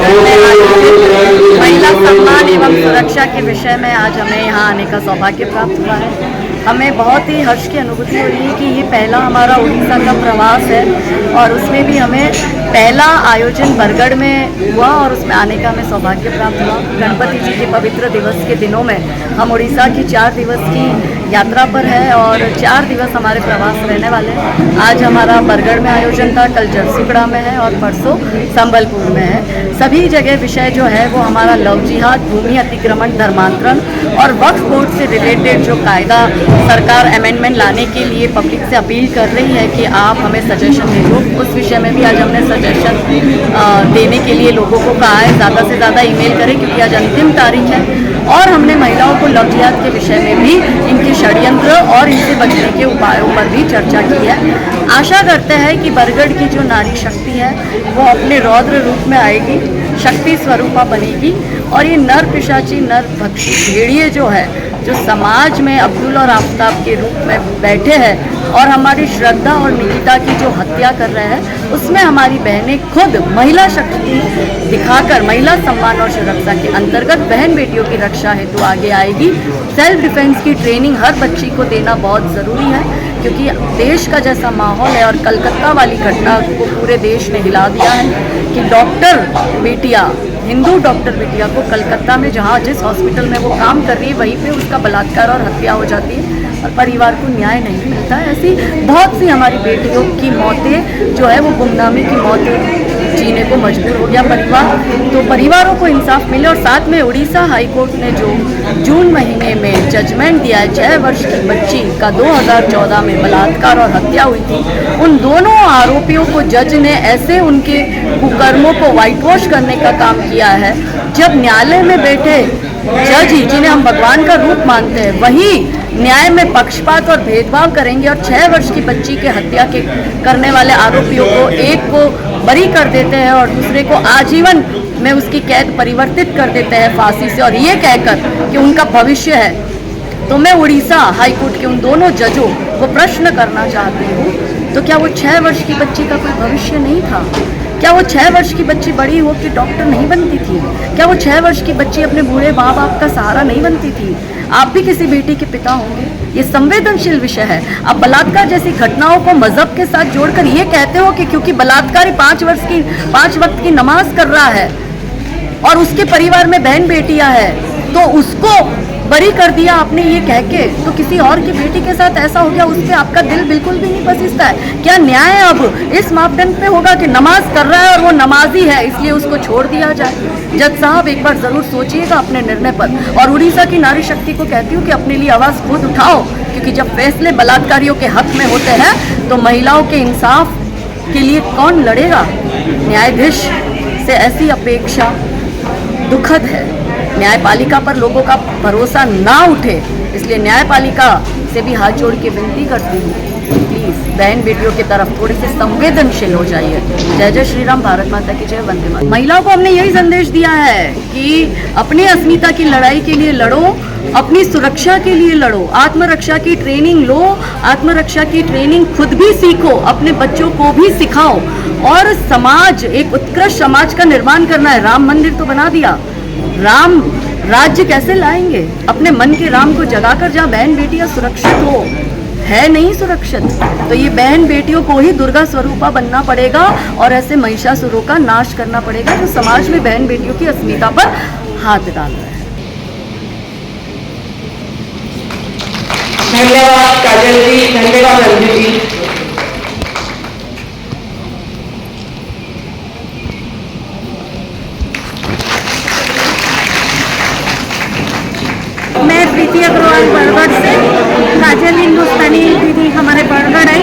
परिसर में आयोजित महिला सम्मान एवं सुरक्षा के विषय में आज हमें यहाँ आने का सौभाग्य प्राप्त हुआ है। हमें बहुत ही हर्ष की अनुभूति हो रही है कि ये पहला हमारा उड़ीसा का प्रवास है और उसमें भी हमें पहला आयोजन बरगढ़ में हुआ और उसमें आने का हमें सौभाग्य प्राप्त हुआ। गणपति जी के पवित्र दिवस के दिनों में हम उड़ीसा की 4 दिवस की यात्रा पर है और 4 दिवस हमारे प्रवास रहने वाले हैं। आज हमारा बरगढ़ में आयोजन था, कल जरसुगड़ा में है और परसों संबलपुर में है। सभी जगह विषय जो है वो हमारा लव जिहाद, भूमि अतिक्रमण, धर्मांतरण और वक्फ बोर्ड से रिलेटेड जो कायदा सरकार अमेंडमेंट लाने के लिए पब्लिक से अपील कर रही है कि आप हमें सजेशन दे दो, उस विषय में भी आज हमने सजेशन देने के लिए लोगों को कहा है ज़्यादा से ज़्यादा ईमेल करें क्योंकि आज अंतिम तारीख है। और हमने महिलाओं को लव जिहाद के विषय में भी इनके षड्यंत्र और इनसे बचने के उपायों पर भी चर्चा की है। आशा करते हैं कि बरगढ़ की जो नारी शक्ति है वो अपने रौद्र रूप में आएगी, शक्ति स्वरूपा बनेगी और ये नर पिशाची नर भक्षी भेड़िए जो है, जो समाज में अब्दुल और आफ्ताब के रूप में बैठे हैं और हमारी श्रद्धा और निकिता की जो हत्या कर रहे हैं, उसमें हमारी बहनें खुद महिला शक्ति दिखाकर महिला सम्मान और सुरक्षा के अंतर्गत बहन बेटियों की रक्षा हेतु आगे आएगी। सेल्फ डिफेंस की ट्रेनिंग हर बच्ची को देना बहुत ज़रूरी है क्योंकि देश का जैसा माहौल है और कलकत्ता वाली घटना को पूरे देश ने हिला दिया है कि डॉक्टर बेटियाँ, हिंदू डॉक्टर बिटिया को कलकत्ता में जहाँ जिस हॉस्पिटल में वो काम कर रही है वहीं पे उसका बलात्कार और हत्या हो जाती है और परिवार को न्याय नहीं मिलता है। ऐसी बहुत सी हमारी बेटियों की मौतें जो है वो गुमनामी की मौतें जीने को मजबूर हो गया परिवार, तो परिवारों को इंसाफ मिले। और साथ में उड़ीसा हाईकोर्ट ने जो जून महीने में जजमेंट दिया है, 6 वर्ष की बच्ची का 2014 में बलात्कार और हत्या हुई थी, उन दोनों आरोपियों को जज ने ऐसे उनके कुकर्मों को व्हाइट वॉश करने का काम किया है। जब न्यायालय में बैठे जज ही, जिन्हें हम भगवान का रूप मानते हैं, वही न्याय में पक्षपात और भेदभाव करेंगे और 6 वर्ष की बच्ची के हत्या के करने वाले आरोपियों को एक को बरी कर देते हैं और दूसरे को आजीवन में उसकी कैद परिवर्तित कर देते हैं फांसी से, और ये कहकर कि उनका भविष्य है। तो मैं उड़ीसा हाईकोर्ट के उन दोनों जजों को प्रश्न करना चाहती हूँ, तो क्या वो 6 वर्ष की बच्ची का कोई भविष्य नहीं था? क्या वो 6 वर्ष की बच्ची बड़ी हो के डॉक्टर नहीं बनती थी? क्या वो 6 वर्ष की बच्ची अपने बूढ़े माँ बाप का सहारा नहीं बनती थी? आप भी किसी बेटी के पिता होंगे। ये संवेदनशील विषय है। आप बलात्कार जैसी घटनाओं को मजहब के साथ जोड़कर ये कहते हो कि क्योंकि बलात्कारी 5 वक्त की नमाज कर रहा है और उसके परिवार में बहन बेटियां हैं तो उसको बरी कर दिया आपने ये कह के, तो किसी और की बेटी के साथ ऐसा हो गया, उस पर आपका दिल बिल्कुल भी नहीं पसीजता है। क्या न्याय अब इस मापदंड पे होगा कि नमाज कर रहा है और वो नमाजी है इसलिए उसको छोड़ दिया जाए? जज साहब एक बार ज़रूर सोचिएगा अपने निर्णय पर। और उड़ीसा की नारी शक्ति को कहती हूँ कि अपने लिए आवाज़ खुद उठाओ, क्योंकि जब फैसले बलात्कारियों के हक में होते हैं तो महिलाओं के इंसाफ के लिए कौन लड़ेगा? न्यायाधीश से ऐसी अपेक्षा दुखद है। न्यायपालिका पर लोगों का भरोसा ना उठे, इसलिए न्यायपालिका से भी हाथ जोड़ के विनती करती हूँ, प्लीज़ बहन बेटियों की तरफ थोड़े से संवेदनशील हो जाइए। जय जय श्री राम, भारत माता की जय, वंदे मातरम। महिलाओं को हमने यही संदेश दिया है कि अपनी अस्मिता की लड़ाई के लिए लड़ो, अपनी सुरक्षा के लिए लड़ो, आत्मरक्षा की ट्रेनिंग लो, आत्मरक्षा की ट्रेनिंग खुद भी सीखो, अपने बच्चों को भी सिखाओ और समाज, एक उत्कृष्ट समाज का निर्माण करना है। राम मंदिर तो बना दिया, राम राज्य कैसे लाएंगे? अपने मन के राम को जगाकर जहाँ बहन बेटियां सुरक्षित हो, है नहीं सुरक्षित, तो ये बहन बेटियों को ही दुर्गा स्वरूपा बनना पड़ेगा और ऐसे महिषासुरों का नाश करना पड़ेगा जो समाज में बहन बेटियों की अस्मिता पर हाथ डाल रहा है। धन्यवाद काजल जी, धन्यवाद अंजू जी। मैं प्रीति अग्रवाल बरगढ़ से, काजल हिंदुस्तानी दीदी हमारे बरगढ़ आई,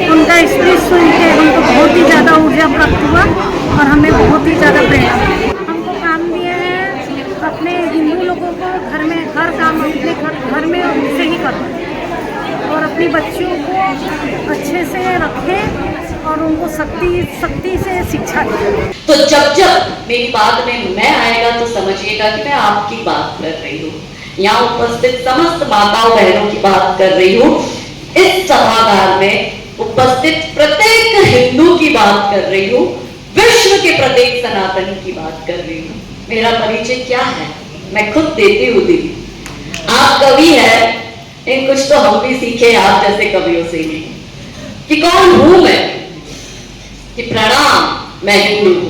उनका स्पीच सुन के हमको बहुत ही ज़्यादा ऊर्जा प्राप्त हुआ और हमें बहुत ही ज़्यादा प्रेरणा मिली। हमको काम दिया है अपने हिंदू लोगों को घर में हर काम अपने घर में से ही करो और अपनी बच्चियों को अच्छे से रखें और उनको सख्ती से शिक्षा दें। तो जब मेरी बात में मैं आएगा तो समझिएगा कि मैं आपकी बात कर रही हूँ, यहाँ उपस्थित समस्त माताओं बहनों की बात कर रही हूँ, इस सभागार में उपस्थित प्रत्येक हिंदू की बात कर रही हूँ। विश्व के प्रत्येक सनातनी की बात कर रही हूँ। मेरा परिचय क्या है मैं खुद देती हूँ दीदी। आप कवि है, इन कुछ तो हम भी सीखे आप जैसे कवियों से ही कि कौन हूं मैं, कि प्रणाम मैं हिंदू हूं।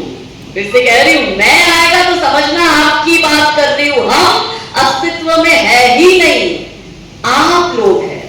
फिर से कह रही हूं, मैं आएगा तो समझना आपकी बात कर रही हूं। हम अस्तित्व में है ही नहीं, आप लोग हैं।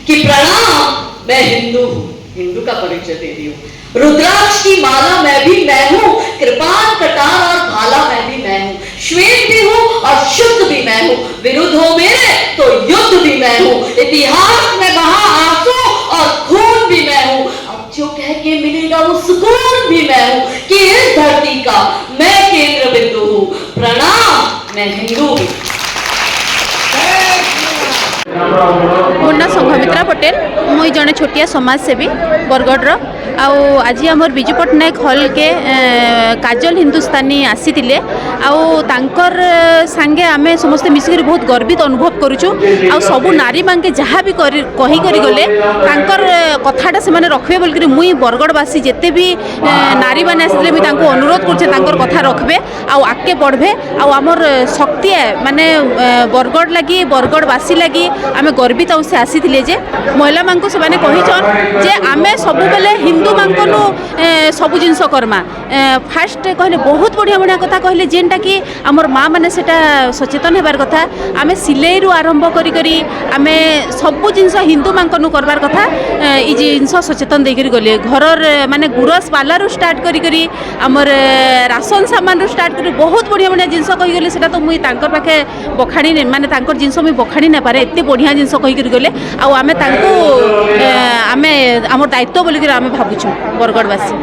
कि प्रणाम मैं हिंदू हूं, हिंदू का परिचय दे रही हूं। रुद्राक्ष की माला मैं भी मैं हूं, कृपाण कटार और भाला मैं भी मैं हूं, श्वेत भी हूं और शुद्ध भी मैं हूं, विरुद्ध हो मेरे तो युद्ध भी मैं हूं, इतिहास में बहा आंसू और खून भी मैं हूं, अब जो कह के मिलेगा वो सुकून भी मैं हूं, कि इस धरती का मैं केंद्र बिंदु हूं। प्रणाम मैं हिंदू हूं। मो ना संघमित्रा पटेल, मुई जड़े छोटिया समाजसेवी बरगढ़ आज आमर विजु पट्टनायक हॉल के काजल हिंदुस्तानी आसी आउर सांगे आमे समस्ते मिसिक बहुत गर्वित अनुभव करुचु। आ सबु नारी मांगे जहाँ भी कही गले कथाटा से रखबे बोल मुई बरगढ़वासी जिते भी नारी मैंने आसते मुझे अनुरोध कर कथा रखबे आगे बढ़े आमर शक्ति है माने बरगढ़ लगी बरगढ़वासी लगी आम गर्वित से आसी जे महिला मानक से कहीचन जे आम सब बेले हिंदू मानकनु सबु जिनस करमा। फास्ट कहले बहुत बढ़िया बढ़िया कथा कहले जेनटा कि आमर माँ मैंने सचेतन होबार कथा। आम सिलाई रु आरंभ करी आमे सबु जिनस हिंदू मानकनु करबार कथा ई जिनस सचेतन देकर गले। घर माने गुरस पालारू स्टार्ट करी आमर राशन सामान रु स्टार्ट करी बहुत बढ़िया बढ़िया जिनस कही गले। सेटा तो मुई तांकर पाखे बखाणी माने तांकर जिनस मुई बखाणी ना पारे एते बढ़िया जिनस कही गले। आमे तांको आमे आमर दायित्व बोलिक आमे भाबुछु बरगढ़वासी।